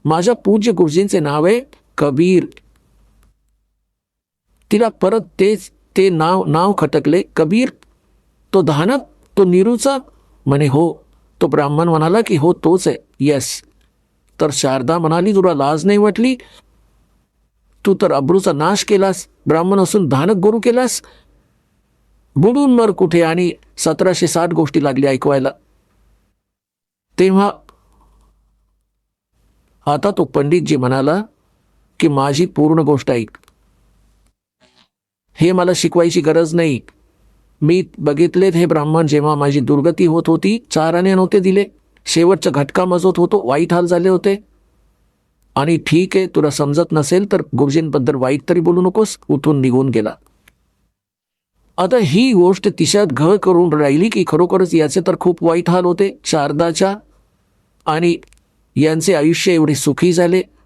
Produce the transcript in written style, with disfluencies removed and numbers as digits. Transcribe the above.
माझ्या पूज्य गुरुजींचे नाव आहे कबीर. तिला परत ते नाव खटकले. कबीर तो धानक, तो निरूचा? म्हणे हो. तो ब्राह्मण म्हणाला की हो तोच आहे. येस. तर शारदा म्हणाली तुला लाज नाही वाटली? तू तर अब्रूचा नाश केलास, ब्राह्मण असून धानक गुरु केलास. बुडून मर कुठे. आणि 1760 गोष्टी लागली ऐकवायला. तेव्हा आता तो पंडितजी म्हणाला की माझी पूर्ण गोष्ट ऐक. हे मला शिकवायची गरज नाही. मी बघितलेत हे ब्राह्मण जेव्हा माझी दुर्गती होत होती, 4 आणे नव्हते दिले, शेवटचा घटका मजत होतो, वाईट हाल झाले होते. आणि ठीक आहे, तुला समजत नसेल तर गुरुजींबद्दल वाईट तरी बोलू नकोस. उठून निघून गेला. आता ही गोष्ट तिच्यात घ करून राहिली की खरोखरच याचे तर खूप वाईट हाल होते शारदाच्या, आणि यांचे आयुष्य एवढे सुखी झाले.